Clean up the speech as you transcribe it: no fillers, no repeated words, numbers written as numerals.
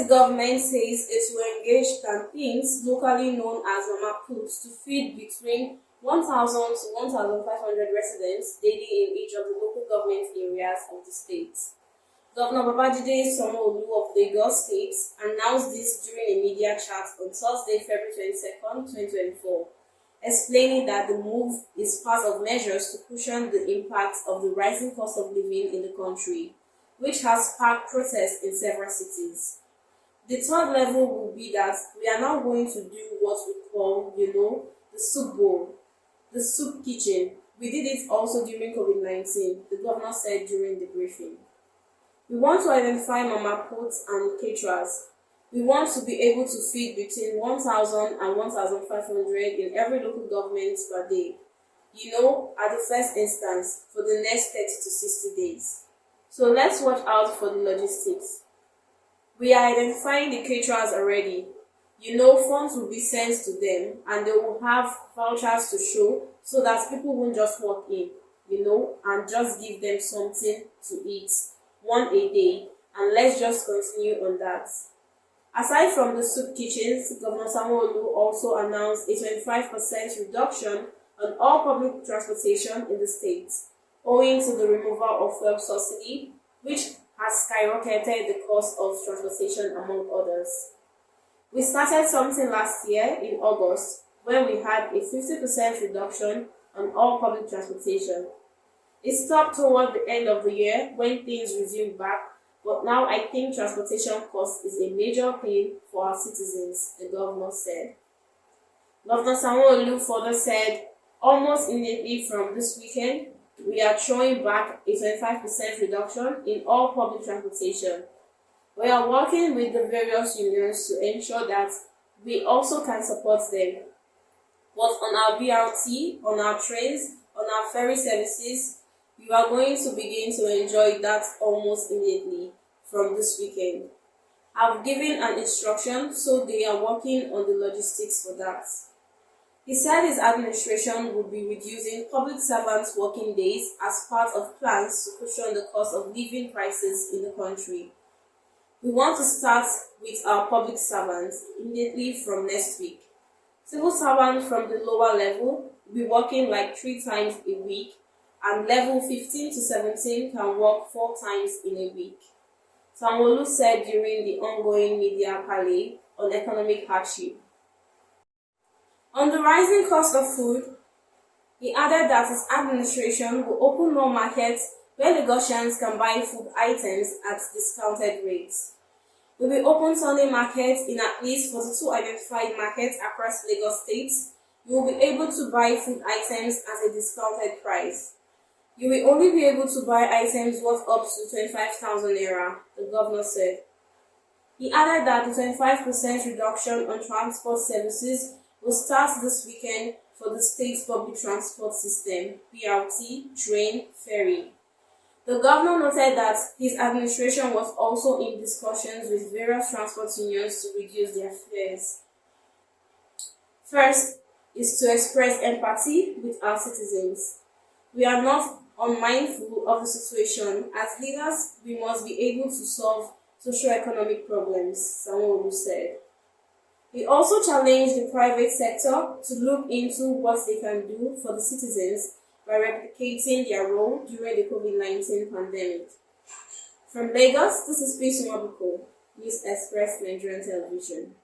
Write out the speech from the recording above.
state government says it will engage campaigns locally known as Mama Puts to feed between 1,000 to 1,500 residents daily in each of the local government areas of the state. Governor Babajide Sanwo-Olu of Lagos State announced this during a media chat on Thursday, February 22nd, 2024, explaining that the move is part of measures to cushion the impact of the rising cost of living in the country, which has sparked protests in several cities. The third level will be that we are now going to do what we call, the soup bowl, the soup kitchen. We did it also during COVID-19, the governor said during the briefing. We want to identify mama puts and caterers. We want to be able to feed between 1,000 and 1,500 in every local government per day, at the first instance for the next 30 to 60 days. So let's watch out for the logistics. We are identifying the caterers already. Funds will be sent to them and they will have vouchers to show so that people won't just walk in, and just give them something to eat, one a day, and let's just continue on that. Aside from the soup kitchens, Governor Sanwo-Olu also announced a 25% reduction on all public transportation in the state, owing to the removal of fuel subsidy, which has skyrocketed the cost of transportation among others. We started something last year in August when we had a 50% reduction on all public transportation. It stopped toward the end of the year when things resumed back, but now I think transportation cost is a major pain for our citizens, the governor said. Governor Sanwo-Olu further said, almost immediately from this weekend, we are throwing back a 25% reduction in all public transportation. We are working with the various unions to ensure that we also can support them. But on our BRT, on our trains, on our ferry services, we are going to begin to enjoy that almost immediately from this weekend. I've given an instruction, so they are working on the logistics for that. He said his administration would be reducing public servants' working days as part of plans to cushion the cost of living prices in the country. We want to start with our public servants immediately from next week. Civil servants from the lower level will be working like 3 times a week, and level 15 to 17 can work 4 times in a week. Sanwo-Olu said during the ongoing media parley on economic hardship. On the rising cost of food, he added that his administration will open more markets where Lagosians can buy food items at discounted rates. We will open Sunday markets in at least 42 identified markets across Lagos State. You will be able to buy food items at a discounted price. You will only be able to buy items worth up to 25,000 naira, the governor said. He added that the 25% reduction on transport services will start this weekend for the state's public transport system, BRT, train, ferry. The governor noted that his administration was also in discussions with various transport unions to reduce their fares. First is to express empathy with our citizens. We are not unmindful of the situation. As leaders, we must be able to solve socio-economic problems, Sanwo-Olu said. He also challenged the private sector to look into what they can do for the citizens by replicating their role during the COVID-19 pandemic. From Lagos, this is Peace Mabuko, News Express Nigerian Television.